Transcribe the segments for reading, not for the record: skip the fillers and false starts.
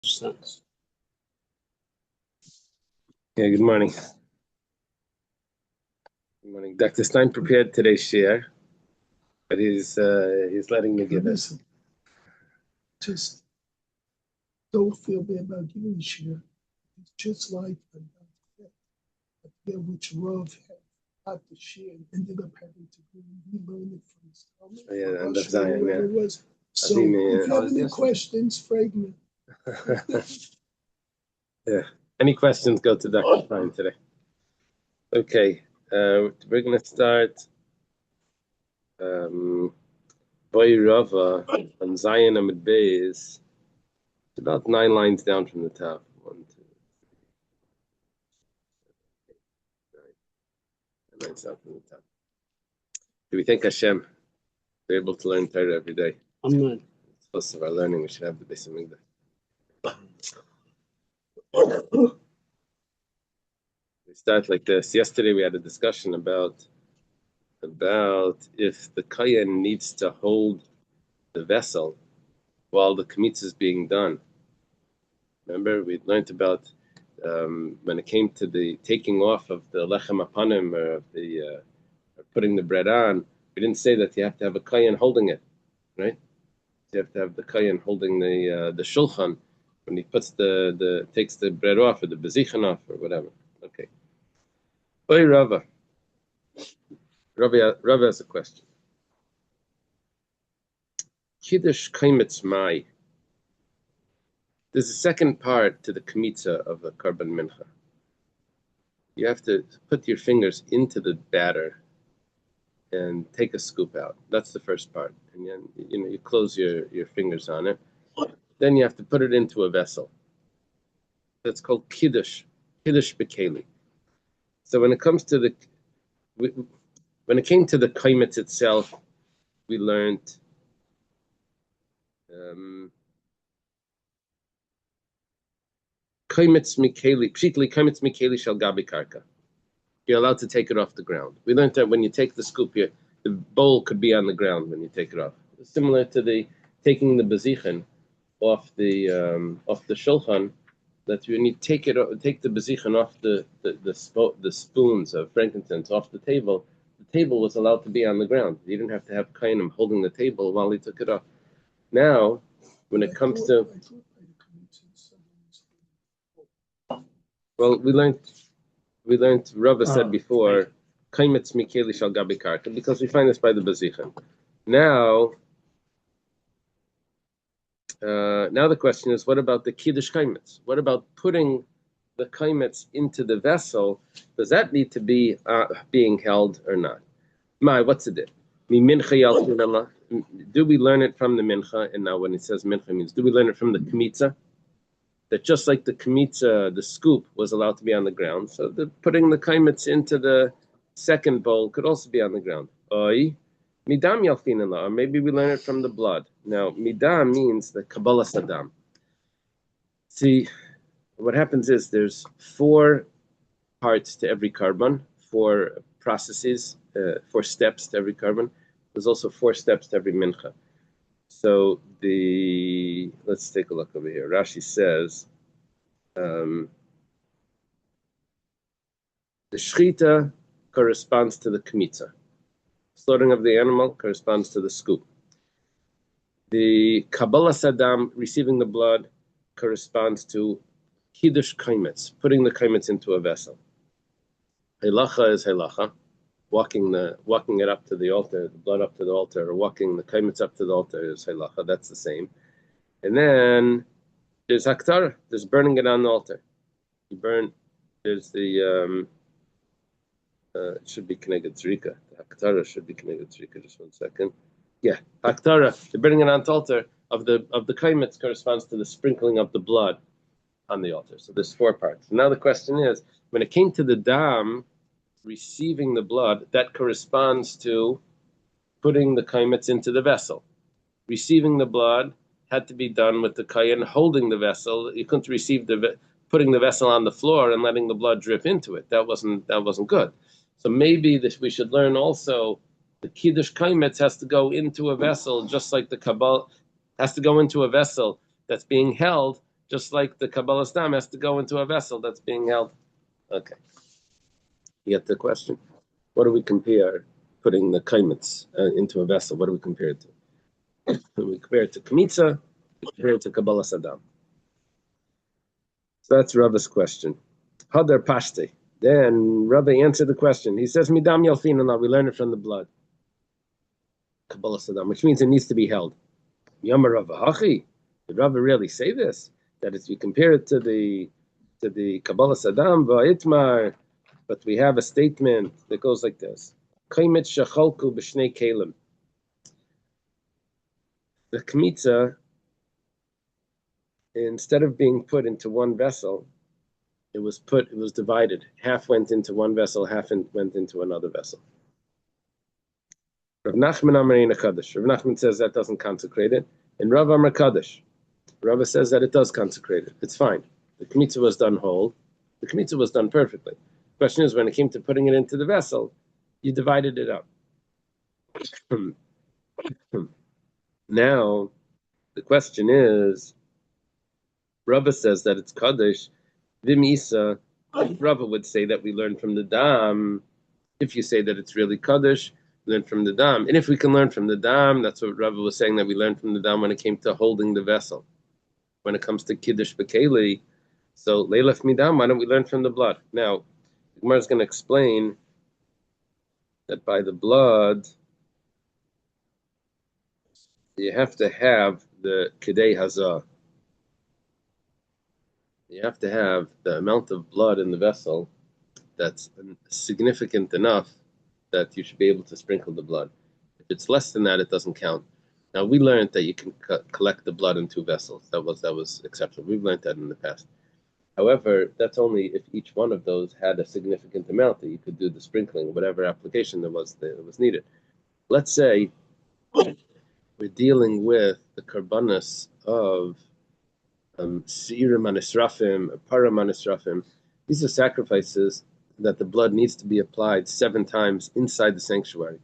sense. Yeah, good morning. Good morning. Dr. Stein prepared today's share, but he's letting me give it. Just don't feel bad about giving the share. It's just like a which Rav had the share and ended up having to go and relearn it from his Talmud. Yeah, and that's Zion, yeah. It was. So if you have any questions, fragment. Yeah. Any questions, go to Dr. Stein today. Okay, we're going to start Boy Rava on Zion Amid Beis. It's about 9 lines down from the top. 1, 2, 3, 9 lines down from the top. Do we think Hashem we're able to learn Torah every day? Amen. It's most of our learning. We should have the Beis Hamikdash. We start like this. Yesterday we had a discussion about if the Kayan needs to hold the vessel while the Kmitz is being done. Remember, we learned about when it came to the taking off of the lechem apanim, or the putting the bread on. We didn't say that you have to have a Kayan holding it, right? You have to have the Kayan holding the shulchan when he puts takes the bread off, or the bezichan off, or whatever. Okay. Oy Rava. Rava has a question. Kiddush kaimitz mai. There's a second part to the kmitza of the korban mincha. You have to put your fingers into the batter and take a scoop out. That's the first part. And then you close your fingers on it. Then you have to put it into a vessel. That's called kiddush bekeli. So when it came to the kaimitz itself, we learned kaimitz mikeli shel gabi karka. You're allowed to take it off the ground. We learned that when you take the scoop, the bowl could be on the ground when you take it off. It's similar to the taking the bezichan off the shulchan. That when you take the bezichan off the spoons of frankincense off the table was allowed to be on the ground. You didn't have to have kainim holding the table while he took it off. Now, when it comes to, well, we learned. Rava said before, kaimitz mikeli shal gabi karka, because we find this by the bezichan. Now the question is, what about the kiddush kaimitz? What about putting the kaimitz into the vessel? Does that need to be being held or not? What's it? Do we learn it from the mincha? And now when it says mincha, means do we learn it from the kmitza? That just like the kmitza, the scoop was allowed to be on the ground, so putting the kaimitz into the second bowl could also be on the ground. Midam yalfinala, or maybe we learn it from the blood. Now, midam means the kabbalah sadam. See, what happens is there's 4 parts to every korban, 4 processes, 4 steps to every korban. There's also 4 steps to every mincha. So let's take a look over here. Rashi says the shchita corresponds to the kmitza. Slaughtering of the animal corresponds to the scoop. The kabbalah sadam, receiving the blood, corresponds to kiddush kaimitz, putting the kaimitz into a vessel. Halacha is halacha, walking it up to the altar, the blood up to the altar, or walking the kaimitz up to the altar is halacha. That's the same. And then there's haktara. There's burning it on the altar. You burn. There's the it should be Keneged Zrika. The Haktara should be Keneged Zrika. Just 1 second. Yeah, Haktara, the burning it on the altar of the kaimitz corresponds to the sprinkling of the blood on the altar. So there's 4 parts. Now the question is, when it came to the dam, receiving the blood, that corresponds to putting the kaimitz into the vessel. Receiving the blood had to be done with the kayan holding the vessel. You couldn't receive putting the vessel on the floor and letting the blood drip into it. That wasn't good. So maybe we should learn also the kiddush kaimitz has to go into a vessel, just like the kabbalah has to go into a vessel that's being held, just like the Kabbalah Stam has to go into a vessel that's being held. Okay. You get the question? What do we compare putting the kaimets into a vessel? What do we compare it to? We compare it to Kmitza, we compare it to Kabbalah Sadam. So that's Rabba's question. Hadar Pashte. Then Rabbi answered the question. He says, Midam Yalfin Allah, we learn it from the blood. Kabbalah Sadam, which means it needs to be held. Yamar Rabba Hachi. Did Rabba really say this? That if you compare it to the Kabbalah Sadam, Va'itmar, but we have a statement that goes like this. Kaimet Shachalku B'Shnei Kalim. The Kmitza, instead of being put into one vessel, it was divided. Half went into one vessel, half went into another vessel. Rav Nachman Amar Ein Kaddish. Rav Nachman says that doesn't consecrate it. And Rav Amar Kaddish. Rava says that it does consecrate it. It's fine. The Kmitza was done whole. The Kmitza was done perfectly. The question is, when it came to putting it into the vessel, you divided it up. Now, the question is, Rava says that it's Kaddish. Vimisa, Rava would say that we learn from the Dam. If you say that it's really Kaddish, learn from the Dam. And if we can learn from the Dam, that's what Rava was saying, that we learned from the Dam when it came to holding the vessel. When it comes to Kiddush B'Keli, so Leilaf Midam, why don't we learn from the blood? Now, the Gemara is going to explain that by the blood, you have to have the Kedei Hazah. You have to have the amount of blood in the vessel that's significant enough that you should be able to sprinkle the blood. If it's less than that, it doesn't count. Now, we learned that you can collect the blood in two vessels. That was exceptional. We've learned that in the past. However, that's only if each one of those had a significant amount that you could do the sprinkling, whatever application that was needed. Let's say we're dealing with the karbanas of Se'irim Anisrafim, Param Anisrafim. These are sacrifices that the blood needs to be applied 7 times inside the sanctuary.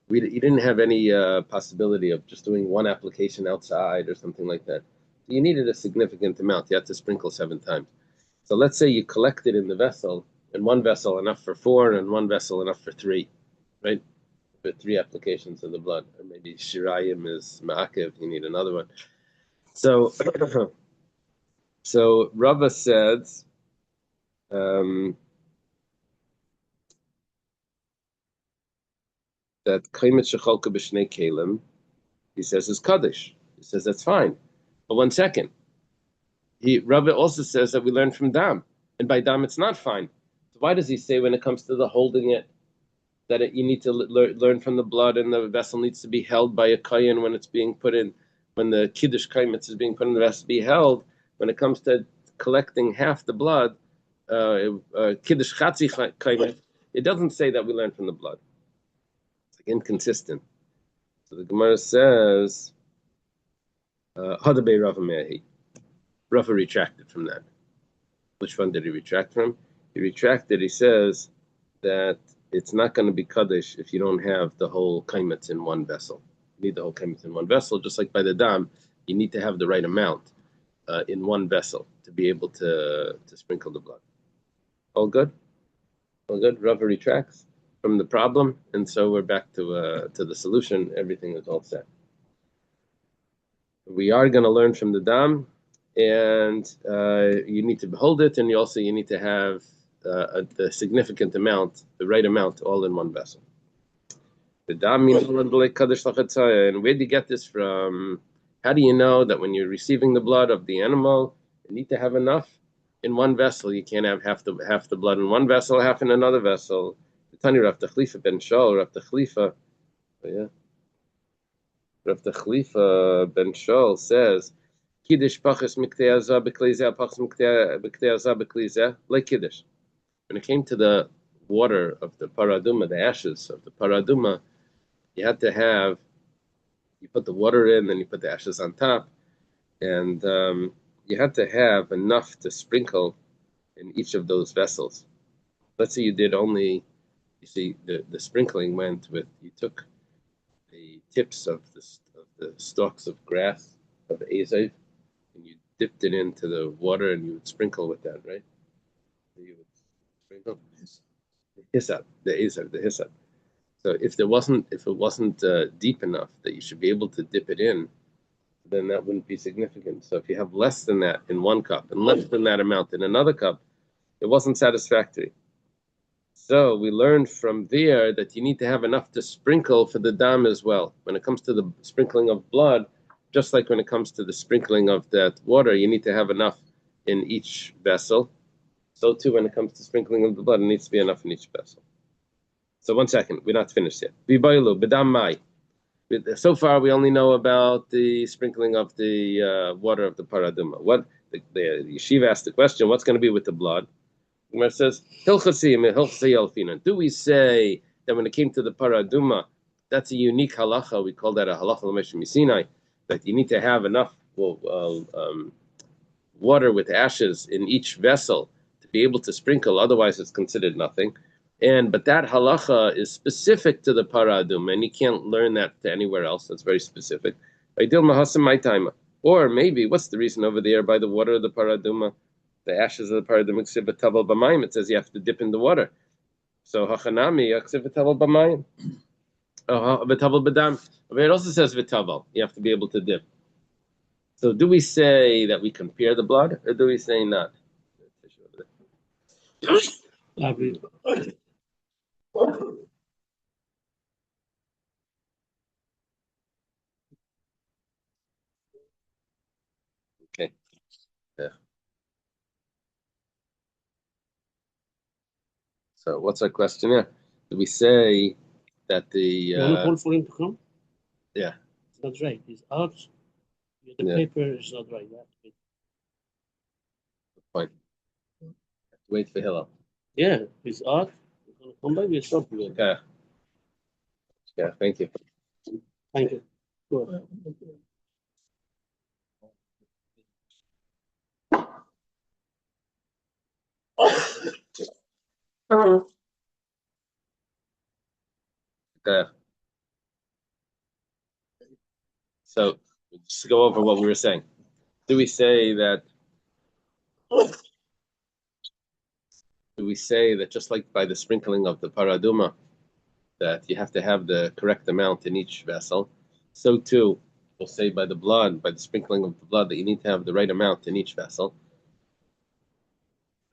You didn't have any possibility of just doing one application outside or something like that. You needed a significant amount. You had to sprinkle 7 times. So let's say you collected in the vessel, in one vessel enough for 4, and one vessel enough for 3, right? For 3 applications of the blood. Or maybe Shirayim is Ma'akev, you need another one. So, so Rava says, that Kaimet Shechalka B'Shnei Kalim, he says is Kaddish. He says that's fine. But 1 second. Rava also says that we learn from Dam. And by Dam it's not fine. So why does he say when it comes to the holding it, that you need to learn from the blood and the vessel needs to be held by a Kayan when it's being put in, when the Kiddush Kaimetz is being put in the vessel, be held. When it comes to collecting half the blood, Kiddush Chatzi Kaimetz, it doesn't say that we learn from the blood. Inconsistent. So the Gemara says, Hadabei Rava Mehi. Rava retracted from that. Which one did he retract from? He says that it's not going to be Kaddish if you don't have the whole kaimetz in one vessel. You need the whole kaimetz in one vessel, just like by the Dam, you need to have the right amount in one vessel to be able to sprinkle the blood. All good? All good? Rava retracts from the problem, and so we're back to the solution. Everything is all set. We are going to learn from the Dam, and you need to hold it, and you need to have the significant amount, the right amount, all in one vessel. The Dam, and where do you get this from? How do you know that when you're receiving the blood of the animal, you need to have enough in one vessel? You can't have half the blood in one vessel, half in another vessel. Tani Rav Techlifa ben Shaul, Rav Techlifa, Rav Techlifa ben Shaul says, Kiddush pachas miktei azah b'klei pachas miktei azah b'klei like Kiddush. When it came to the water of the paraduma, the ashes of the paraduma, you had to have, you put the water in, then you put the ashes on top, and you had to have enough to sprinkle in each of those vessels. Let's say you did only, you see, the sprinkling went with, you took the tips of the stalks of grass, of Azav, and you dipped it into the water and you would sprinkle with that, right? You would sprinkle the hyssop. So if it wasn't deep enough that you should be able to dip it in, then that wouldn't be significant. So if you have less than that in one cup and less than that amount in another cup, it wasn't satisfactory. So we learned from there that you need to have enough to sprinkle for the dam as well. When it comes to the sprinkling of blood, just like when it comes to the sprinkling of that water, you need to have enough in each vessel. So too, when it comes to sprinkling of the blood, it needs to be enough in each vessel. So 1 second, we're not finished yet. Vibaylu, bedam mai. So far, we only know about the sprinkling of the water of the paraduma. What the yeshiva asked the question: what's going to be with the blood? Gemara says, do we say that when it came to the paraduma, that's a unique halacha? We call that a halacha l'meshem misinai, that you need to have enough water with ashes in each vessel to be able to sprinkle. Otherwise, it's considered nothing. But that halacha is specific to the paraduma, and you can't learn that to anywhere else. That's very specific. Or maybe, what's the reason over there by the water of the paraduma? The ashes of the paraduma, it says you have to dip in the water. So hachanami, v'tavel b'mayim. V'tavel b'dam. But it also says v'tavel. You have to be able to dip. So do we say that we compare the blood, or do we say not? Okay. Yeah. So what's our question here? Do we say that the You want to call for him to come? Yeah. It's not right. He's out. The paper is not right. Fine. Wait for Hillel. Yeah, he's out. He's going to come back. We'll stop. Okay. Yeah, thank you. Thank you. Go ahead. Okay. So just go over what we were saying. Do we say that just like by the sprinkling of the paraduma, that you have to have the correct amount in each vessel, so too we'll say by the sprinkling of the blood, that you need to have the right amount in each vessel.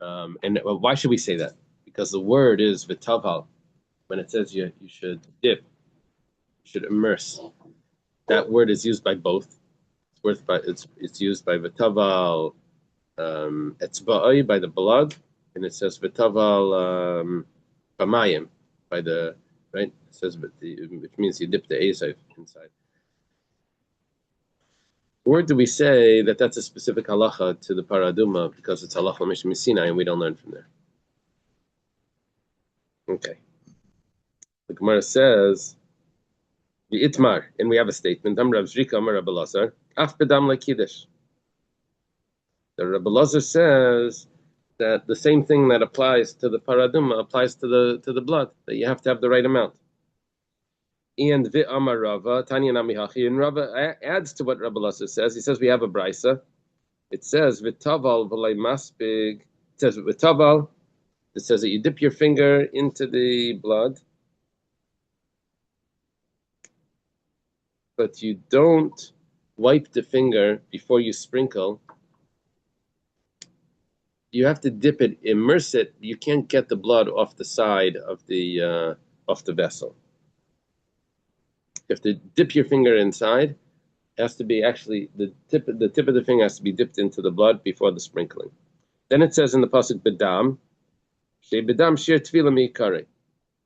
And why should we say that? Because the word is v'taval. When it says you should dip, you should immerse. That word is used by both. It's used by v'taval etzba'ai, by the blood, and it says v'taval b'mayim, by the right. It says which means you dip the azov inside. Or do we say that that's a specific halacha to the paraduma because it's halacha l'meshem misinai and we don't learn from there? Okay. The Gemara says the itmar, and we have a statement. Am Rav Zrika Amar Rabbi Lazar, af bedam lekiddush. The Rabbi Lazar says that the same thing that applies to the paraduma applies to the blood, that you have to have the right amount. And V'amar Rava, Tanya Namihachi, and Rava adds to what Rabbi Lazar says. He says we have a brisa. It says v'taval v'lei maspig. It says v'taval. It says that you dip your finger into the blood, but you don't wipe the finger before you sprinkle. You have to dip it, immerse it. You can't get the blood off the side of the vessel. You have to dip your finger inside. It has to be actually the tip of the finger has to be dipped into the blood before the sprinkling. Then it says in the pasuk bedam, bedam shir tvila miikari,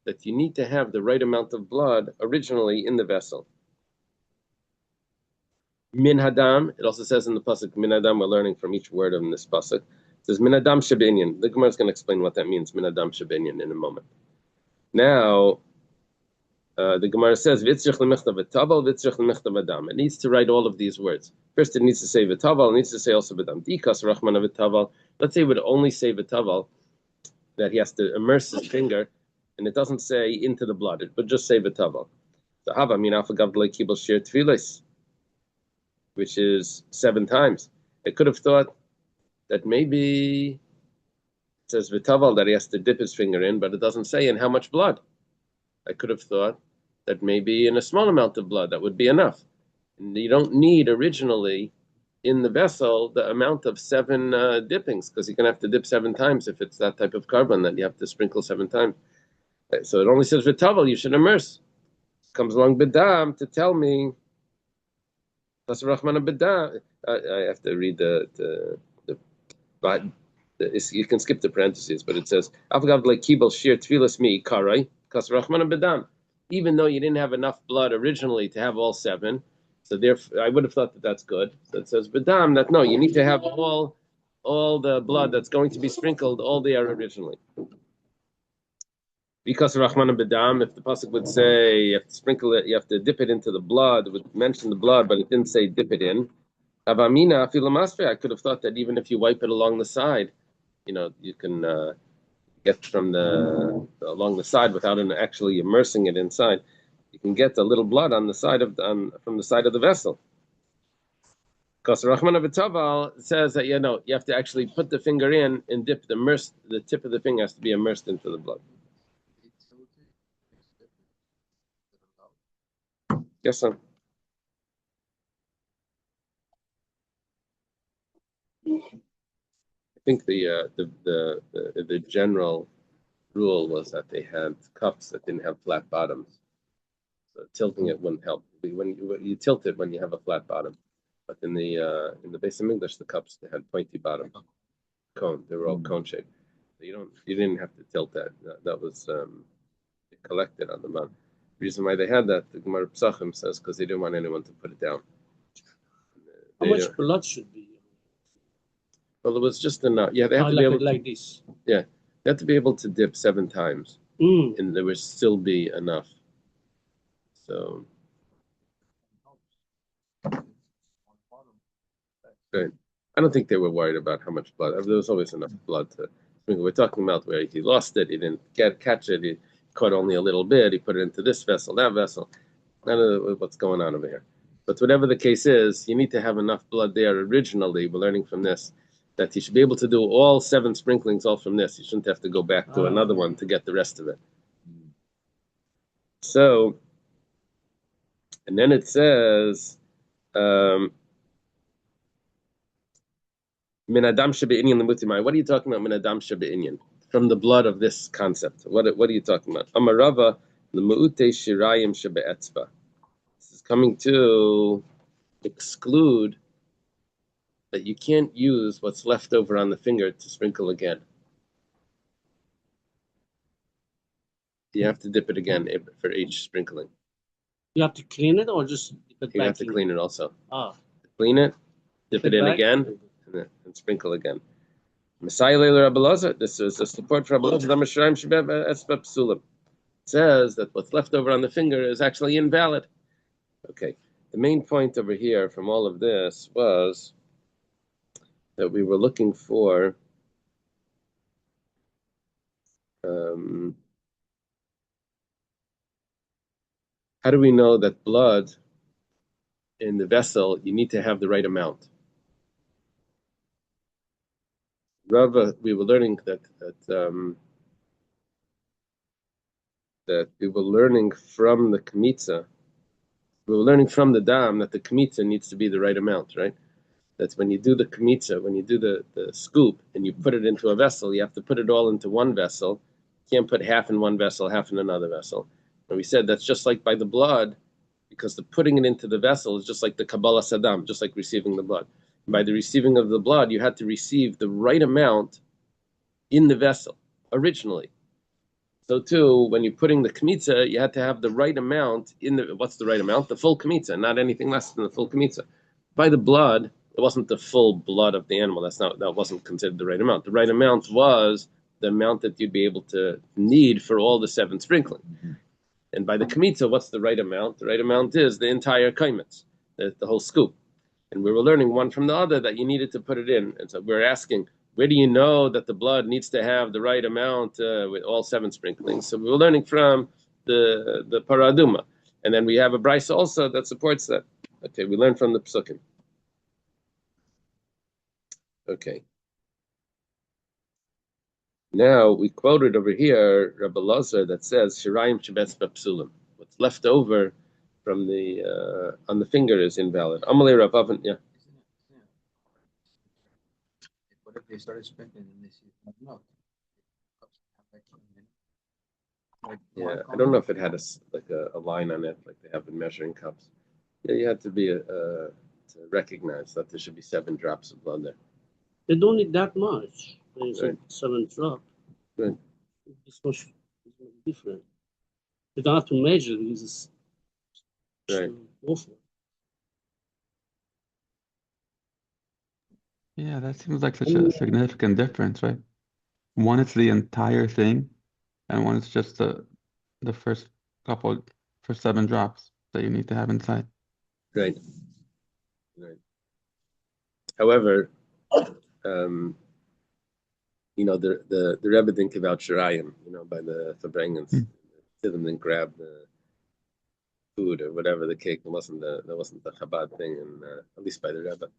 that you need to have the right amount of blood originally in the vessel. Min hadam, it also says in the pasuk min hadam. We're learning from each word in this pasuk. It says min hadam shebinyan. The Gemara is going to explain what that means, min hadam shebinyan, in a moment. Now, the Gemara says v'tzrich l'michtav v'taval, v'tzrich l'michtav adam. It needs to write all of these words. First, it needs to say v'taval. It needs to say also v'dam. Dikas rachmana v'taval. Let's say it would only say v'taval, that he has to immerse his finger, and it doesn't say into the blood. It would just say v'taval. So hava min afagav l'kibel shir tfilis, which is 7 times. I could have thought that maybe it says v'taval that he has to dip his finger in, but it doesn't say in how much blood. I could have thought that maybe in a small amount of blood that would be enough. And you don't need originally in the vessel the amount of 7 dippings, because you're going to have to dip 7 times if it's that type of carbon that you have to sprinkle 7 times. So it only says v'taval, you should immerse. Comes along bedam to tell me. I have to read but you can skip the parentheses, but it says even though you didn't have enough blood originally to have all 7, so therefore I would have thought that that's good. So it says bedam that no, you need to have all the blood that's going to be sprinkled all there originally. Because Rahman Bedam, if the pasuk would say you have to sprinkle it, you have to dip it into the blood, it would mention the blood, but it didn't say dip it in. Avamina filamasfe, I could have thought that even if you wipe it along the side, you can get from along the side without actually immersing it inside. You can get a little blood on the side from the side of the vessel. Because Rahman B'Taval says that you have to actually put the finger in and dip the tip of the finger has to be immersed into the blood. Yes, sir. I think the general rule was that they had cups that didn't have flat bottoms, so tilting it wouldn't help. When you tilt it when you have a flat bottom, but in the Beis Hamikdash, the cups they had pointy bottom, cone. They were all cone shaped. So you didn't have to tilt that. That was collected on the mount. The reason why they had that, the Gemara Pesachim says, because they didn't want anyone to put it down. How much blood should be? Well, it was just enough. Yeah, they have to be able like this. Yeah, they have to be able to dip 7 times, and there would still be enough. So, good. I don't think they were worried about how much blood. There was always enough blood to. We're talking about where he lost it. He didn't catch it. He caught only a little bit. He put it into this vessel, that vessel. I don't know what's going on over here. But whatever the case is, you need to have enough blood there originally. We're learning from this that he should be able to do all 7 sprinklings all from this. He shouldn't have to go back to another one to get the rest of it. So, and then it says, Min Adam Shebe'inyan Lemutimai. What are you talking about, Min Adam Shebe'inyan? From the blood of this concept. What are you talking about? Amarava Lemu'ute Shirayim Shebe'etzba. This is coming to exclude that you can't use what's left over on the finger to sprinkle again. You have to dip it again for each sprinkling. You have to clean it or just dip it back? You have to clean it also. Clean it, dip it in again, and sprinkle again. Messiah Leila Rabbalazar. This is a support for Rabbalazar. It says that what's left over on the finger is actually invalid. Okay. The main point over here from all of this was that we were looking for how do we know that blood in the vessel, you need to have the right amount? Rava, we were learning that we were learning from the kmitza. We were learning from the dam that the kmitza needs to be the right amount, right? That's when you do the kmitza, when you do the scoop and you put it into a vessel, you have to put it all into one vessel. You can't put half in one vessel, half in another vessel. And we said that's just like by the blood, because the putting it into the vessel is just like the Kabbalah Saddam, just like receiving the blood. And by the receiving of the blood, you had to receive the right amount in the vessel originally. So too, when you're putting the kmitza, you had to have the right amount in the. What's the right amount? The full kmitza, not anything less than the full kmitza. By the blood, it wasn't the full blood of the animal. That wasn't considered the right amount. The right amount was the amount that you'd be able to need for all the 7 sprinkling. Mm-hmm. And by the kmitza, what's the right amount? The right amount is the entire kaimitz, the whole scoop. And we were learning one from the other that you needed to put it in. And so we're asking, where do you know that the blood needs to have the right amount with all 7 sprinklings? So we were learning from the paraduma. And then we have a brisa also that supports that. Okay, we learned from the psukim. Okay. Now we quoted over here Rabbi Lazar that says Shirayim Shebetz Bepsulim. What's left over from the on the finger is invalid. Amalei Rav Avin, yeah. What if they started sprinkling and they see no? Yeah, I don't know if it had a line on it like they have in measuring cups. Yeah, you had to be to recognize that there should be 7 drops of blood there. They don't need that much. There's Right. 7 drops. Right. This much is different. You don't have to measure because it's Right. awful. Yeah, that seems like such a significant difference, right? One is the entire thing, and one is just the first 7 drops that you need to have inside. Right. However, the Rebbe didn't give out Shirayim, by the Fabrengens. Didn't then grab the food or whatever the cake. That wasn't the Chabad thing, and at least by the Rebbe.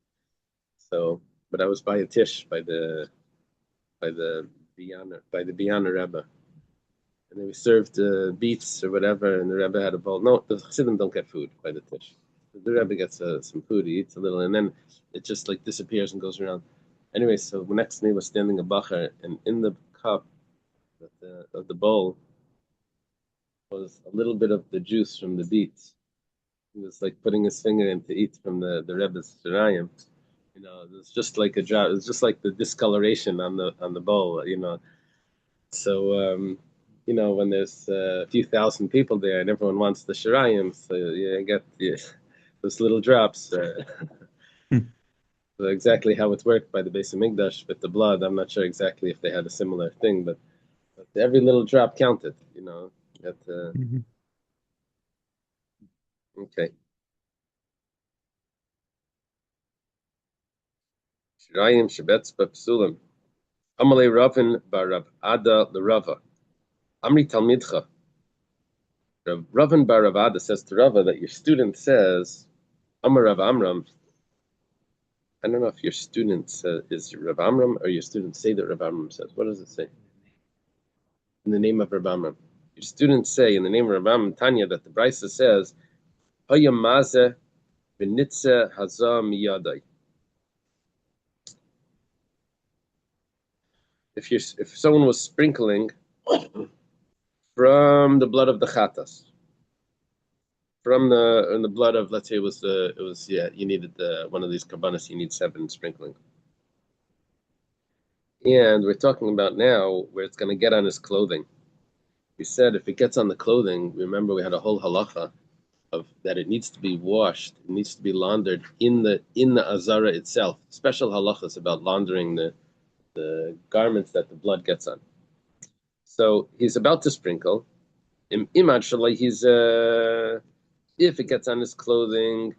So, but I was by a tish by the Biyana Rebbe, and they served beets or whatever, and the Rebbe had a bowl. No, the Chassidim don't get food by the tish. The Rebbe gets some food, he eats a little, and then it just like disappears and goes around. Anyway, so next to me was standing a bacher, and in the cup of the bowl was a little bit of the juice from the beets. He was like putting his finger in to eat from the Rebbe's Shirayim. It was just like a drop. It was just like the discoloration on the bowl. So when there's a few thousand people there and everyone wants the Shirayim, so you get those little drops. So exactly how it worked by the Beis Hamikdash with the blood, I'm not sure exactly if they had a similar thing, but every little drop counted. Okay. Shirayim Shebetz Bepsulim. Amalei Ravin bar Rav Ada l'Rava. Amri Talmidcha. Ravin bar Rav Ada says to Rava that your student says, Amar Rav Amram. I don't know if your student is Rav Amram or your students say that Rav Amram says. What does it say? In the name of Rav Amram. Your students say in the name of Rav Amram Tanya that the Brisa says, Hayam Mazeh v'nitze hazah miyadai. If someone was sprinkling from the blood of the chatas, from the blood of, let's say you needed one of these karbanos, you need 7 sprinkling, and we're talking about now where it's going to get on his clothing. We said if it gets on the clothing, remember we had a whole halacha of that it needs to be washed, it needs to be laundered in the azara itself. Special halachas about laundering the garments that the blood gets on. So he's about to sprinkle. If it gets on his clothing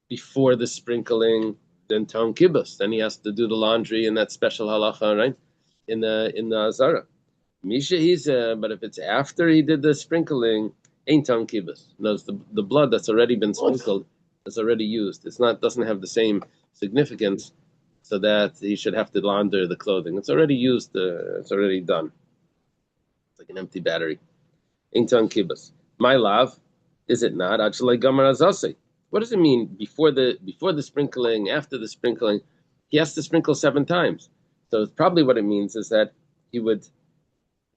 before the sprinkling, then Tom Kibbutz. Then he has to do the laundry in that special halacha, right? In the azara. Misha but if it's after he did the sprinkling, ain't Tom Kibbutz. Knows the blood that's already been sprinkled is already used. Doesn't have the same significance, so that he should have to launder the clothing. It's already used. It's already done. It's like an empty battery. Ain't Tom Kibbutz. My love, is it not? What does it mean before the sprinkling, after the sprinkling? He has to sprinkle 7 times. So probably what it means is that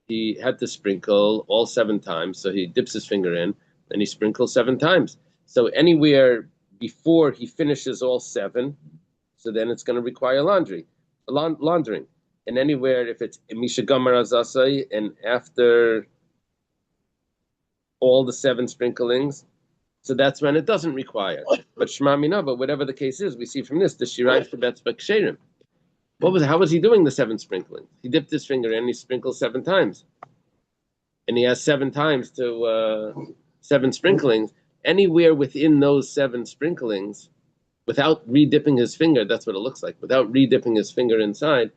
he had to sprinkle all 7 times. So he dips his finger in and he sprinkles 7 times. So anywhere before he finishes all 7, so then it's going to require laundering. And anywhere if it's Misha Gamar Azasai and after all the 7 sprinklings, so that's when it doesn't require. But Shema Mina, but whatever the case is, we see from this the Shirayim Shebetz B'Ksherim. How was he doing the 7 sprinklings? He dipped his finger in and he sprinkled 7 times. And he has 7 times to 7 sprinklings. Anywhere within those 7 sprinklings, without re-dipping his finger, that's what it looks like. Without re-dipping his finger inside,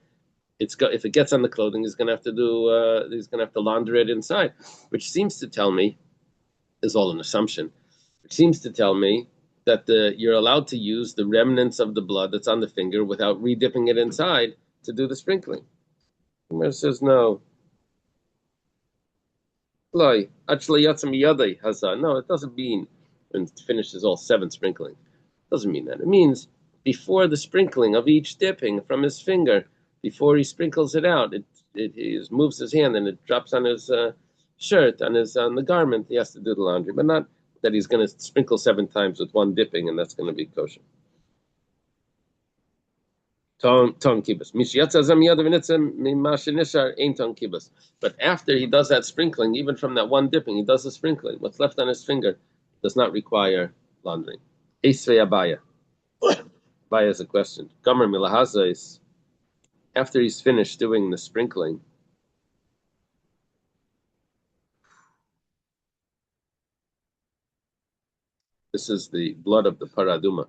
if it gets on the clothing, he's going to have to launder it inside, which seems to tell me, is all an assumption, which seems to tell me that you're allowed to use the remnants of the blood that's on the finger without re-dipping it inside to do the sprinkling. Gemara says no. Actually, no, it doesn't mean when it finishes all 7 sprinkling. It doesn't mean that. It means before the sprinkling of each dipping from his finger, before he sprinkles it out, he moves his hand and it drops on his shirt, on the garment. He has to do the laundry, but not that he's going to sprinkle 7 times with one dipping, and that's going to be kosher. Ton kibus. But after he does that sprinkling, even from that one dipping, he does the sprinkling. What's left on his finger does not require laundering. Abaya. Abaya is a question. Gomer milahazais. After he's finished doing the sprinkling, this is the blood of the paraduma.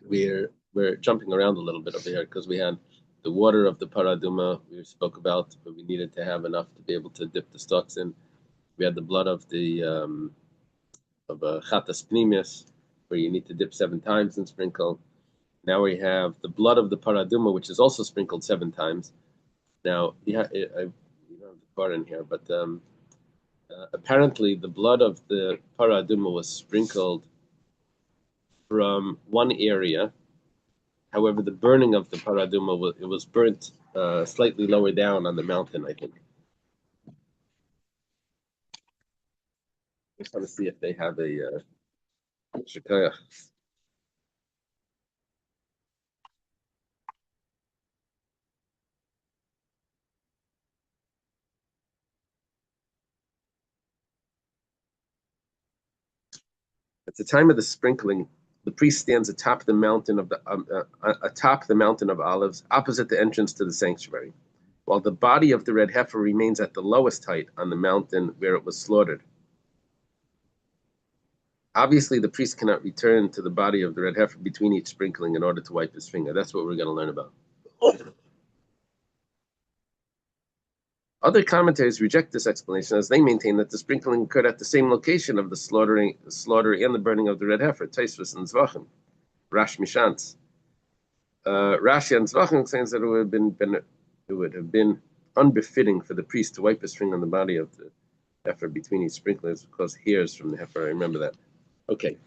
We're jumping around a little bit over here because we had the water of the paraduma we spoke about, but we needed to have enough to be able to dip the stalks in. We had the blood of the of a chatas pnimius, where you need to dip 7 times and sprinkle. Now we have the blood of the paraduma, which is also sprinkled 7 times. Now, you don't have the part in here, but apparently the blood of the paraduma was sprinkled from one area. However, the burning of the paraduma was burnt slightly lower down on the mountain, I think. I just want to see if they have a shikayach. At the time of the sprinkling, the priest stands atop the mountain of olives, opposite the entrance to the sanctuary, while the body of the red heifer remains at the lowest height on the mountain where it was slaughtered. Obviously, the priest cannot return to the body of the red heifer between each sprinkling in order to wipe his finger. That's what we're going to learn about. Other commentaries reject this explanation as they maintain that the sprinkling occurred at the same location of the slaughter and the burning of the red heifer, Taisvus and Zvachim, Rash Mishantz. Rashi and Zvachim claims that it would have been unbefitting for the priest to wipe his finger on the body of the heifer between each sprinklings because hairs from the heifer. I remember that. Okay,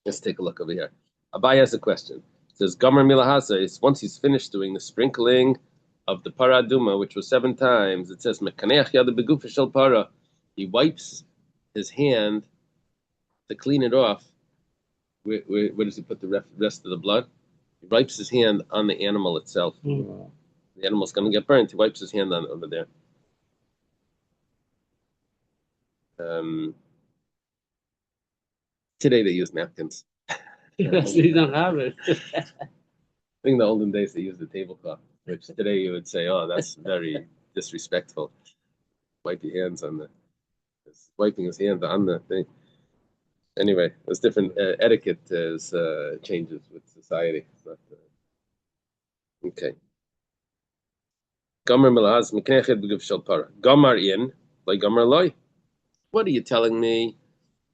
let's take a look over here. Abaya has a question. It says, Gomer Milahasa is once he's finished doing the sprinkling of the paraduma, which was 7 times, it says, Mekaneach yada begufa shel para. He wipes his hand to clean it off. Where does he put the rest of the blood? He wipes his hand on the animal itself. The animal's going to get burnt. He wipes his hand on over there. Today they use napkins. Yes, you don't have it. I think in the olden days they used the tablecloth, which today you would say, "Oh, that's very disrespectful." Wipe your hands on wiping his hand on the thing. Anyway, there's different etiquette changes with society. But, okay. Gomer milahaz miknechet b'guf shel para. Gomer in like gomer loy. What are you telling me?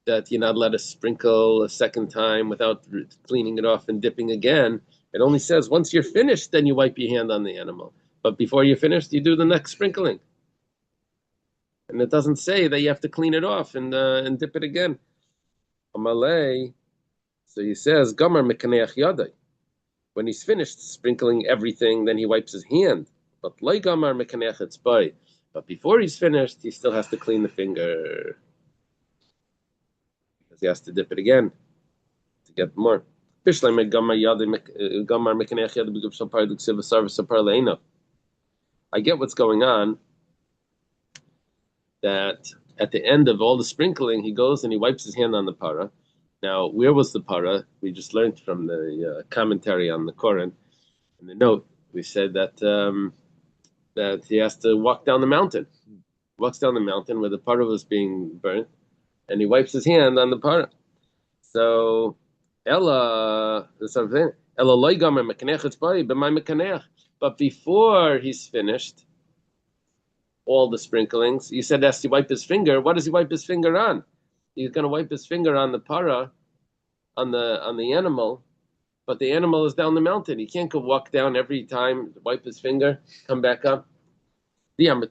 That you're not allowed to sprinkle a second time without cleaning it off and dipping again. It only says once you're finished, then you wipe your hand on the animal. But before you're finished, you do the next sprinkling. And it doesn't say that you have to clean it off and dip it again. Amalei. So he says, Gomer mekaneach yadai. When he's finished sprinkling everything, then he wipes his hand. But lei gomer mekaneach etzbai. But before he's finished, he still has to clean the finger. He has to dip it again to get more. I get what's going on. That at the end of all the sprinkling, he goes and he wipes his hand on the para. Now, where was the para? We just learned from the commentary on the Koran. In the note, we said that that he has to walk down the mountain. He walks down the mountain where the para was being burnt. And he wipes his hand on the para. So, but before he's finished all the sprinklings, you said as he wipe his finger. What does he wipe his finger on? He's going to wipe his finger on the para, on the animal, but the animal is down the mountain. He can't go walk down every time, wipe his finger, come back up. Okay. Elmar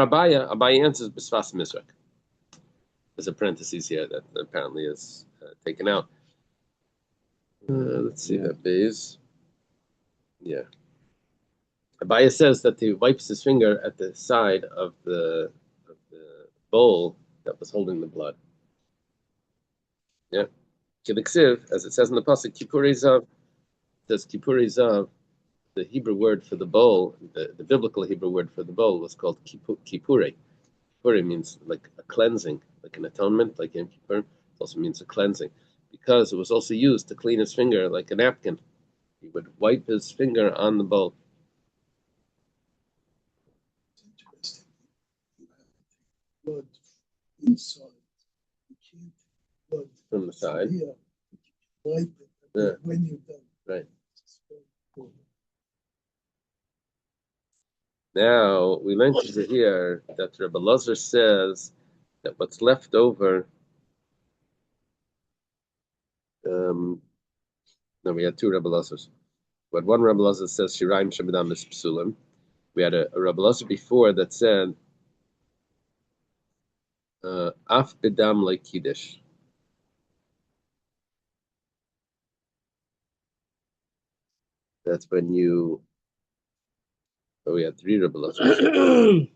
Abaya answers Bisfas Mizrak. There's a parenthesis here that apparently is taken out. Let's see that base. Yeah. Abaya says that he wipes his finger at the side of the bowl that was holding the blood. Yeah. Kidiksiv, as it says in the pasuk, Kipurei Zav, says Kipurei Zav, the Hebrew word for the bowl, the biblical Hebrew word for the bowl was called Kipurei. Kipurei means like a cleansing, like an atonement, like Yom Kippur. It also means a cleansing, because it was also used to clean his finger like a napkin. He would wipe his finger on the bowl. It's interesting. You have to take blood inside. You can't take blood From the side. here. You wipe it Yeah. when you're done. Right. It's very cool. Now, we learned over here that Rebbe Lazar says that what's left over, no, we had two Rebbe Lazars. But one Rebbe Lazar says, Shiraim Shabadam is Psulim. We had a Rebbe Lazar before that said, Af Bedam like Kiddush. That's when you, we had three Rebbe Lazars.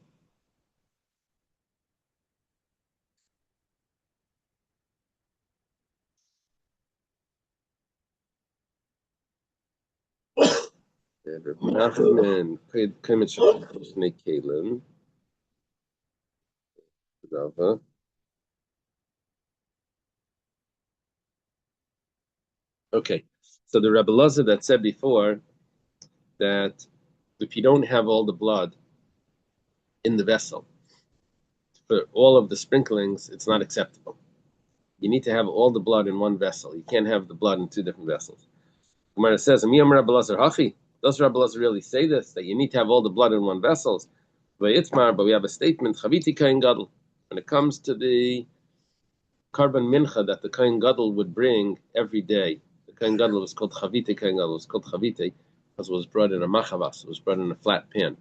And Reb Nachman Kemet Shnei Kalim. Rava. Okay, so the Rebbe Lazar that said before that if you don't have all the blood in the vessel for all of the sprinklings, it's not acceptable. You need to have all the blood in one vessel. You can't have the blood in two different vessels. Gemara says, "Ami Amar Rebbe Lazar Hachi." Does Rebbe Lazar really say this, that you need to have all the blood in one vessel? But we have a statement, Chaviti Kain Gadol. When it comes to the carbon mincha that the Kain Gadol would bring every day, the Kain Gadol was called Chavite Kain Gadol. It was called Chavite because it was brought in a machavas. It was brought in a flat pan.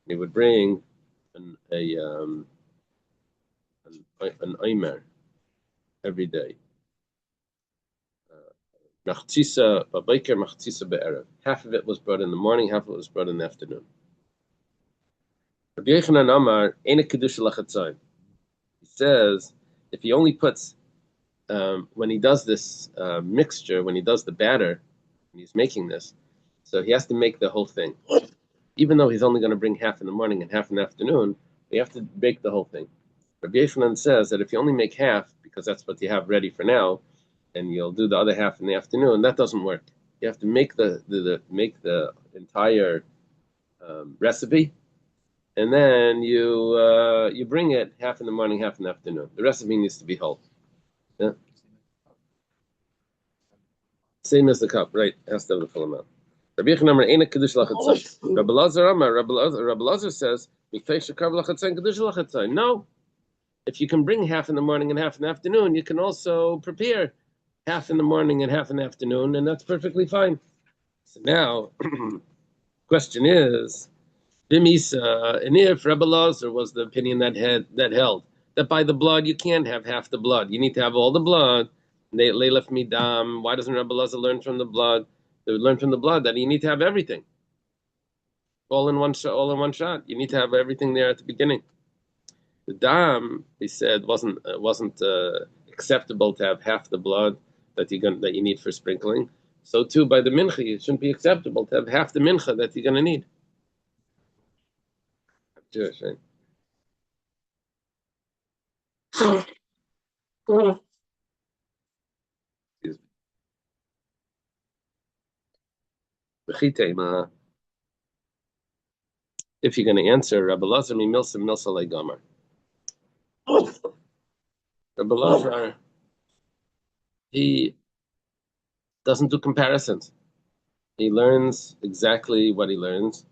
He would bring an omer every day. Machtzisa b'boker, machtzisa be'erev. Half of it was brought in the morning, half of it was brought in the afternoon. Rabbi Yochanan Amar, Eina kedusha lachatzayim. He says, if he only puts, when he does this mixture, when he does the batter, when he's making this, so he has to make the whole thing. Even though he's only going to bring half in the morning and half in the afternoon, you have to bake the whole thing. Rabbi Yochanan says that if you only make half, because that's what you have ready for now, and you'll do the other half in the afternoon, that doesn't work. You have to make the entire recipe, and then you bring it half in the morning, half in the afternoon. The recipe needs to be whole. Yeah. Same as the cup, right? It has to have the full amount. Rabbi Yochanan Eina Kiddush Lachatzai. Rabbi Lazar Amar, Rabbi Lazar says, no. If you can bring half in the morning and half in the afternoon, you can also prepare half in the morning and half in the afternoon, and that's perfectly fine. So now, question is, Bimisa, and if Rebbe Lazar was the opinion that held that by the blood you can't have half the blood, you need to have all the blood. Leilef midam. Why doesn't Rebbe Lazar learn from the blood? They would learn from the blood that you need to have everything, all in one shot. You need to have everything there at the beginning. The dam, he said, wasn't acceptable to have half the blood that you need for sprinkling. So too by the mincha, it shouldn't be acceptable to have half the mincha that you're going to need. Jewish, right? If you're going to answer, Rabbi Lazar mi milsa legamar. Rabbi Lazar, he doesn't do comparisons. He learns exactly what he learns,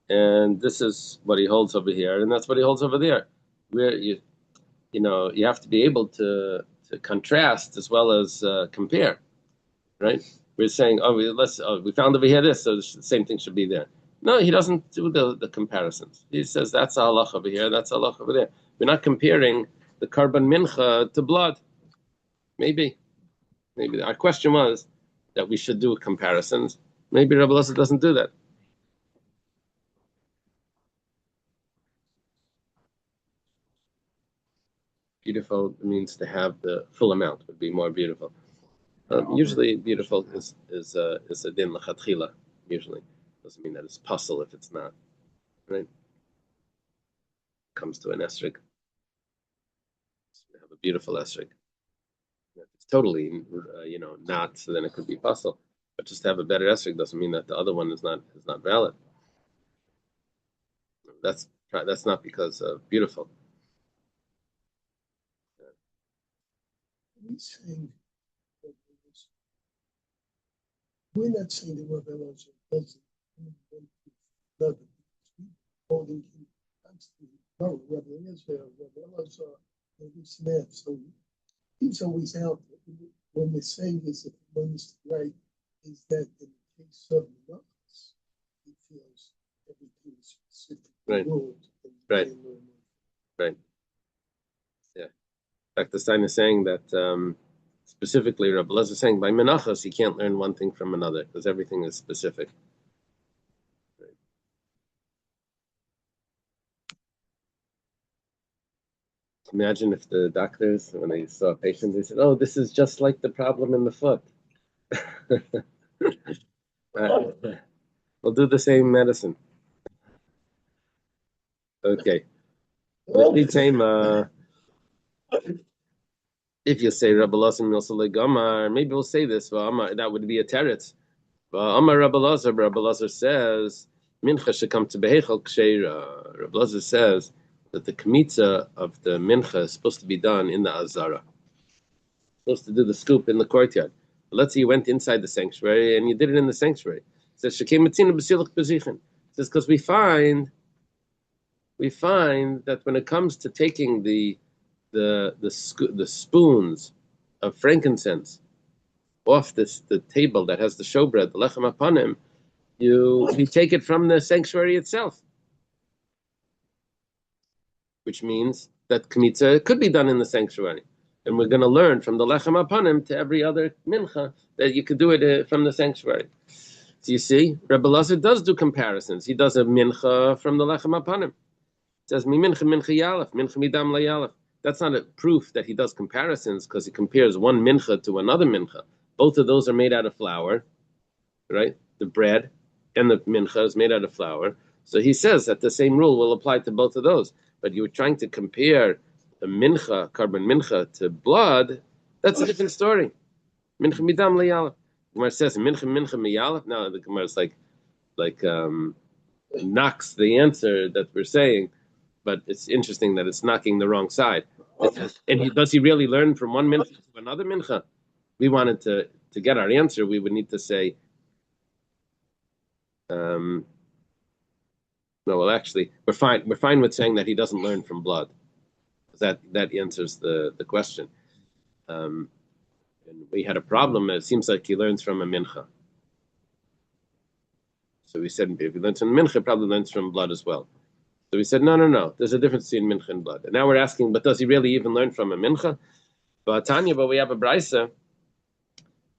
and this is what he holds over here, and that's what he holds over there. Where you have to be able to contrast as well as compare, right? We're saying, we found over here this, so the same thing should be there. No, he doesn't do the comparisons. He says that's halach over here, that's halach over there. We're not comparing the carbon mincha to blood. Maybe our question was that we should do comparisons. Maybe Rabbi Elazar doesn't do that. Beautiful means to have the full amount would be more beautiful. Usually, beautiful is a din l'chatchila. Usually, doesn't mean that it's puzzle if it's not, right? Comes to an esrog, have a beautiful esrog. If it's totally, not, so then it could be puzzle. But just to have a better esrog doesn't mean that the other one is not valid. That's not because of beautiful. We're not saying that Rabbi Elazar doesn't holding him constantly. No, Rabbi Elazar, maybe Smith. So he's always out there. When we're saying this, if one is right, is that in the case of Menachos, he feels everything is specific. Right. Right. Yeah. In fact, the sign is saying that specifically, Rabbi Elazar is saying by Menachos you can't learn one thing from another because everything is specific. Right. Imagine if the doctors, when they saw a patient, they said, "Oh, this is just like the problem in the foot." We'll do the same medicine. Okay. If you say Rabbi Elazar Gamar, maybe we'll say this. That would be a teretz. Amar Rabbi Elazar says mincha should come to behechel ksheira. Rabbi Elazar says that the kmitza of the mincha is supposed to be done in the azara. Supposed to do the scoop in the courtyard. But let's say you went inside the sanctuary and you did it in the sanctuary. It says shekem mitzina b'silach b'zichin. It says because we find that when it comes to taking the spoons of frankincense off the table that has the showbread, the lechem apanim, you take it from the sanctuary itself, which means that kmitza could be done in the sanctuary. And we're going to learn from the lechem apanim to every other mincha that you could do it from the sanctuary. So you see, Rebbe Elazar does do comparisons. He does a mincha from the lechem apanim. It says mi mincha yalef, mincha midam la yalef. That's not a proof that he does comparisons because he compares one mincha to another mincha. Both of those are made out of flour, right? The bread and the mincha is made out of flour. So he says that the same rule will apply to both of those. But you were trying to compare the mincha, carbon mincha, to blood. That's a different story. Mincha midam layalef. The Gemara says mincha miyalef. Now the Gemara is like knocks the answer that we're saying. But it's interesting that it's knocking the wrong side. Does he really learn from one mincha to another mincha? We wanted to get our answer. We would need to say, no. Well, actually, we're fine. We're fine with saying that he doesn't learn from blood. That answers the question. And we had a problem. It seems like he learns from a mincha. So we said if he learns from mincha, he probably learns from blood as well. So we said, no. There's a difference between mincha and blood. And now we're asking, but does he really even learn from a mincha? But we have a brisa.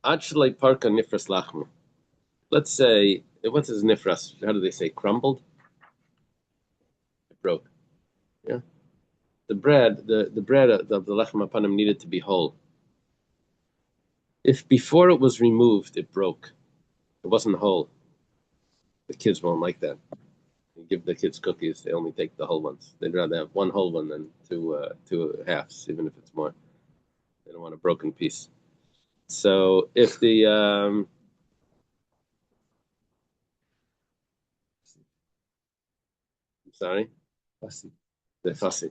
Actually, parka nifras lachmu. Let's say, what is nifras? How do they say? Crumbled? It broke. Yeah. The bread, the bread of the lechem apanim needed to be whole. If before it was removed, it broke, it wasn't whole, the kids won't like that. You give the kids cookies, they only take the whole ones. They'd rather have one whole one than two halves, even if it's more. They don't want a broken piece. So if the fussy. They're fussy.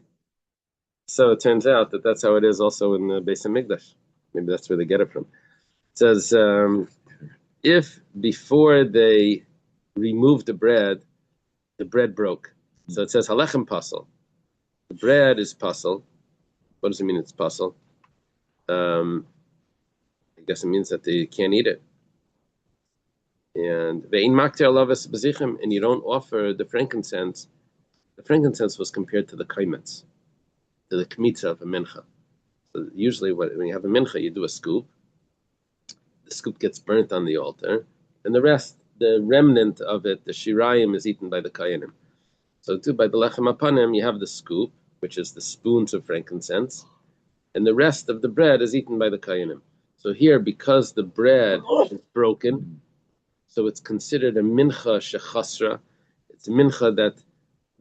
So it turns out that that's how it is also in the Beis Hamikdash. Maybe that's where they get it from. It says if before they remove the bread, the bread broke. So it says halechem pasal. The bread is pasal. What does it mean it's pasal? I guess it means that they can't eat it. And ve'in makter alavas bezichem, and you don't offer the frankincense. The frankincense was compared to the kaimetz, to the kmitza of a mincha. So usually when you have a mincha, you do a scoop. The scoop gets burnt on the altar, and the rest, the remnant of it, the shirayim, is eaten by the kayanim. So too, by the lechem apanim, you have the scoop, which is the spoons of frankincense, and the rest of the bread is eaten by the kayanim. So here, because the bread is broken, so it's considered a mincha shechasra. It's a mincha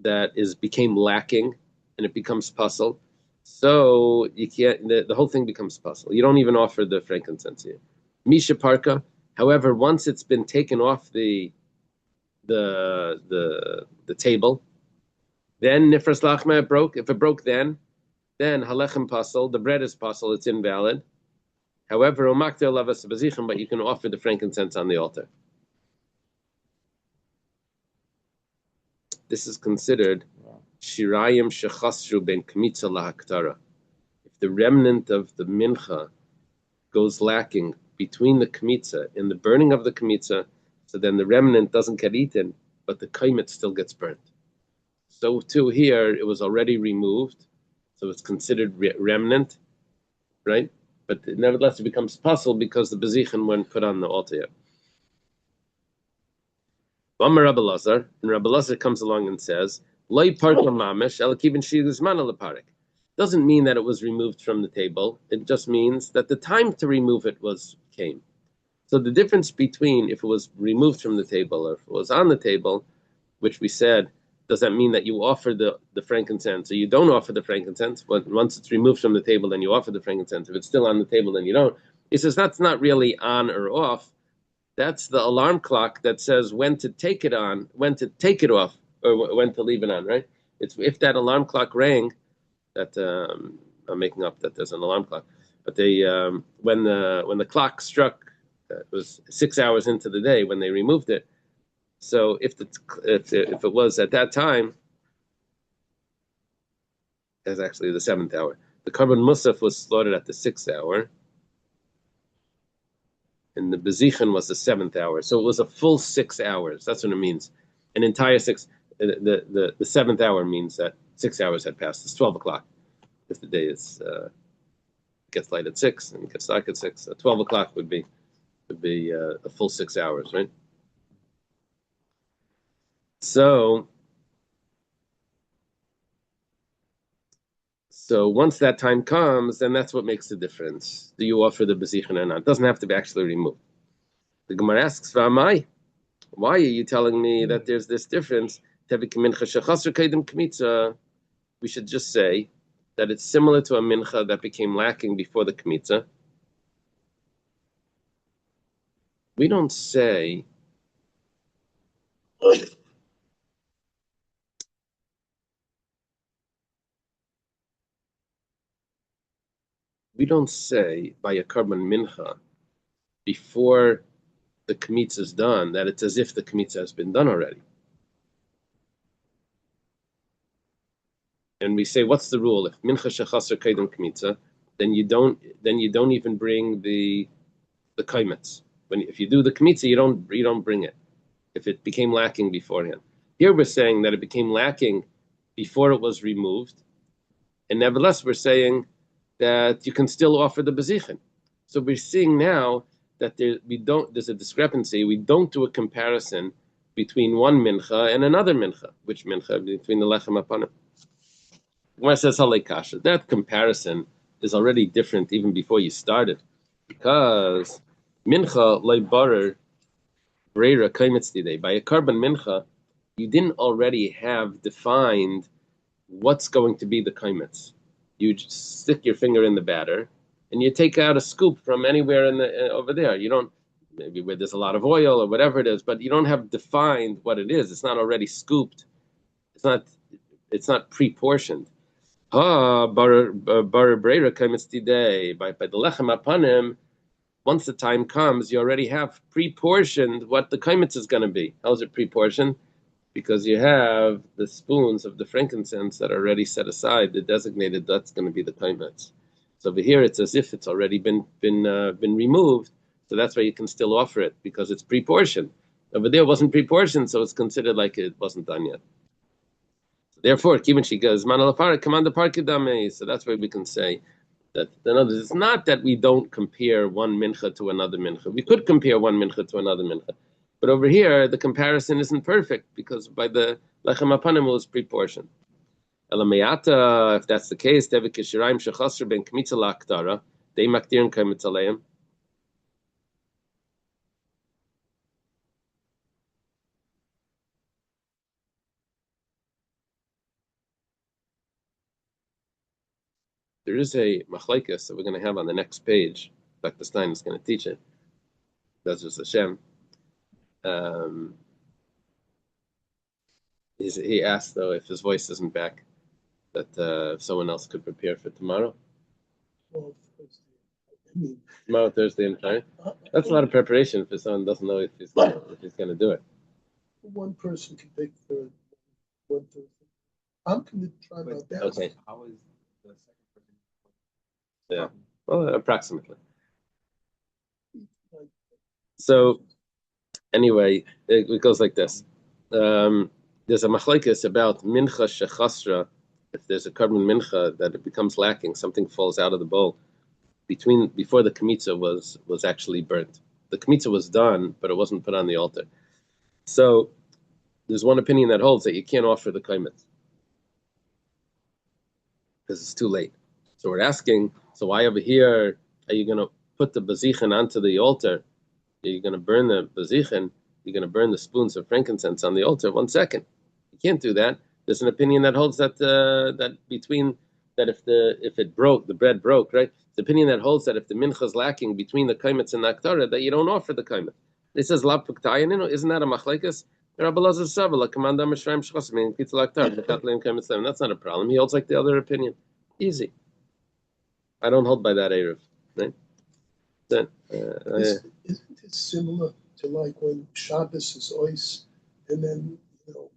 that became lacking, and it becomes puzzle. So you can't. The whole thing becomes puzzle. You don't even offer the frankincense here. Misha parka. However, once it's been taken off the table, then nifras lachma, it broke. If it broke, then halechem pasal, the bread is pasal, it's invalid. However, omakte lavas bezichem, but you can offer the frankincense on the altar. This is considered shirayim shechasru ben kmitza lahaktara. If the remnant of the mincha goes lacking between the kmitza and the burning of the kmitza, so then the remnant doesn't get eaten, but the kaimet still gets burnt. So too here, it was already removed, so it's considered remnant, right? But nevertheless, it becomes possible because the bezichen weren't put on the altar. And Rabbi Lazar comes along and says, doesn't mean that it was removed from the table. It just means that the time to remove it came. So the difference between if it was removed from the table or if it was on the table, which we said, does that mean that you offer the frankincense or you don't offer the frankincense? But once it's removed from the table, then you offer the frankincense. If it's still on the table, then you don't. He says that's not really on or off. That's the alarm clock that says when to take it on, when to take it off, or when to leave it on, right? It's if that alarm clock rang, that I'm making up that there's an alarm clock, but when the clock struck, it was 6 hours into the day when they removed it. So if it was at that time, that's actually the 7th hour. The Karban Musaf was slaughtered at the 6th hour, and the Bezichen was the 7th hour. So it was a full 6 hours. That's what it means. An entire 6. The 7th hour means that 6 hours had passed. It's 12 o'clock. If the day is gets light at 6 and gets dark at 6, 12 o'clock would be a full 6 hours, right? So once that time comes, then that's what makes the difference. Do you offer the bezichen or not? It doesn't have to be actually removed. The Gemara asks, "V'amai? Why are you telling me that there's this difference? We should just say that it's similar to a mincha that became lacking before the kmitza. We don't say." We don't say by a karban mincha before the kmitza is done that it's as if the kmitza has been done already. And we say, what's the rule? If mincha shechaser kaidem kmitza, then you don't even bring the kaimetz. If you do the kmitza, you don't bring it. If it became lacking beforehand. Here we're saying that it became lacking before it was removed, and nevertheless we're saying that you can still offer the bezichen. So we're seeing now that there's a discrepancy. We don't do a comparison between one mincha and another mincha. Which mincha? Between the lechem apanim. Gemara says halei kasha. That comparison is already different even before you started, because mincha leibarer breira kaimetz today. By a karban mincha, you didn't already have defined what's going to be the kaimetz. You just stick your finger in the batter, and you take out a scoop from anywhere over there. You don't, maybe where there's a lot of oil or whatever it is, but you don't have defined what it is. It's not already scooped. It's not pre-portioned. Bar breira kaimetz today. By the lechem apanim, once the time comes, you already have pre-portioned what the kaimetz is going to be. How is it pre-portioned? because you have the spoons of the frankincense that are already set aside, the designated, that's going to be the kaimetz. So over here, it's as if it's already been removed, so that's why you can still offer it, because it's pre-portioned. Over there, it wasn't pre-portioned, so it's considered like it wasn't done yet. So therefore, kiven goes manalafara command the parkidame. So that's why we can say that, in other words, it's not that we don't compare one mincha to another mincha. We could compare one mincha to another mincha. But over here, the comparison isn't perfect because by the lechem apanim it was pre-portioned. Elamayata, if that's the case, devik shiraim shechasr ben kmitza la'aktara, they makdirin kaimetz aleim. There is a machlekes that we're going to have on the next page. Dr. Stein is going to teach it. That's just Hashem. He asked, though, if his voice isn't back, that someone else could prepare for tomorrow. Tomorrow, Thursday, and Friday. That's a lot of preparation for someone who doesn't know if he's going to do it. One person can take third, one Thursday. I'm going to try my best. Okay. How is the second person? Yeah. Well, approximately. So, anyway, it goes like this. There's a machlekes about mincha shechasra. If there's a carbon mincha that it becomes lacking, something falls out of the bowl before the kmitza was actually burnt. The kmitza was done, but it wasn't put on the altar. So there's one opinion that holds that you can't offer the kaimet because it's too late. So we're asking, so why over here are you going to put the bazichin onto the altar? Are you going to burn the bazichin? You're going to burn the spoons of frankincense on the altar? 1 second. You can't do that. There's an opinion that holds that if it broke, the bread broke, right? The opinion that holds that if the mincha is lacking between the kaimetz and the aktara, that you don't offer the kaimet. It says la puktayin, isn't that a machlekes? That's not a problem. He holds like the other opinion. Easy. I don't hold by that eruv, right? Then, Isn't it similar to like when Shabbos is ois, and then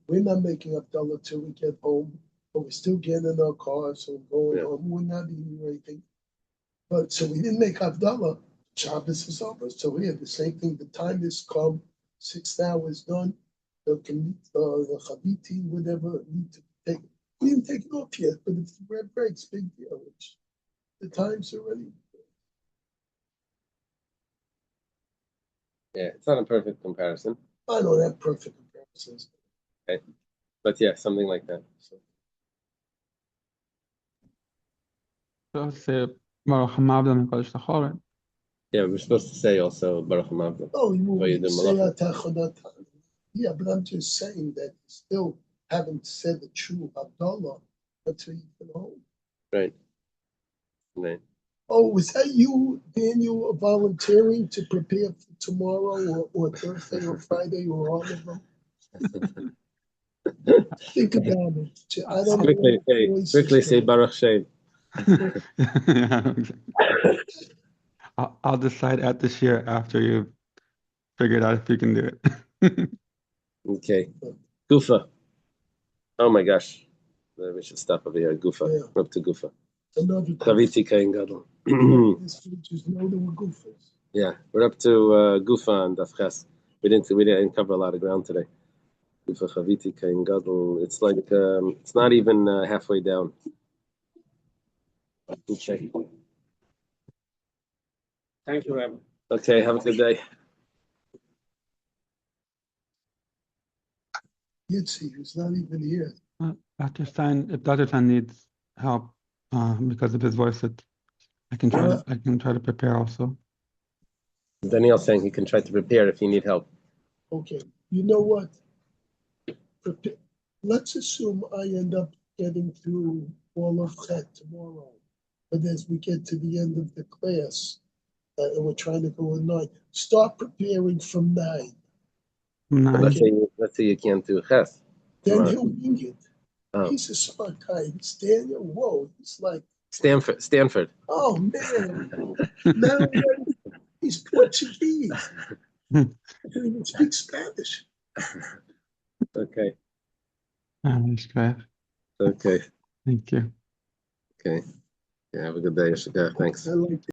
we're not making Havdalah till we get home, but we're still getting in our cars, so we're going home. We're not eating or anything. But so we didn't make Havdalah. Shabbos is over. So we have the same thing. The time has come. 6 hours done. The chaviti, whatever, need to take. We didn't take it off yet, but if the bread breaks, big deal. The time's already. yeah, it's not a perfect comparison. I don't have perfect comparisons. Okay. But yeah, something like that. So say Baruch Hamavda Mikodesh Tachoret. Yeah, we're supposed to say also Baruch Hamavda. Oh, you the say malacha. Atachonat. Yeah, but I'm just saying that you still haven't said the true Havdalah until you get home. Right. Right. Oh, was that you, Daniel, volunteering to prepare for tomorrow or Thursday or Friday or all of them? Think about it. I don't Quickly say Baruch Shem. Yeah, I'll decide at this year after you've figured out if you can do it. Okay. Gufa. Oh my gosh. We should stop over here. Gufa. Yeah. We're up to Gufa. Another Chaviti Kain Gadol. This just know there were goofers. Yeah, we're up to Gufa and Daf Ches. We didn't cover a lot of ground today. Gufa Chaviti Kain Gadol. It's like it's not even halfway down. Okay. Thank you, Rabbi. Okay, have a good day. Yitzi, who's not even here. Dr. Stein, if Dr. Stein needs help because of his voice, I can try to prepare also. Daniel's saying he can try to prepare if you need help. Okay, you know what? Let's assume I end up getting through all of that tomorrow. But as we get to the end of the class, and we're trying to go at 9, start preparing from 9. Let's say you can't do Ches. Then he'll wing it. Oh. He's a smart guy. It's Daniel. Whoa, he's like Stanford. Oh man! Now he's Portuguese. He doesn't even speak Spanish. Okay. Shkaya. Okay. Thank you. Okay. Yeah, have a good day, Yashika. Thanks. I like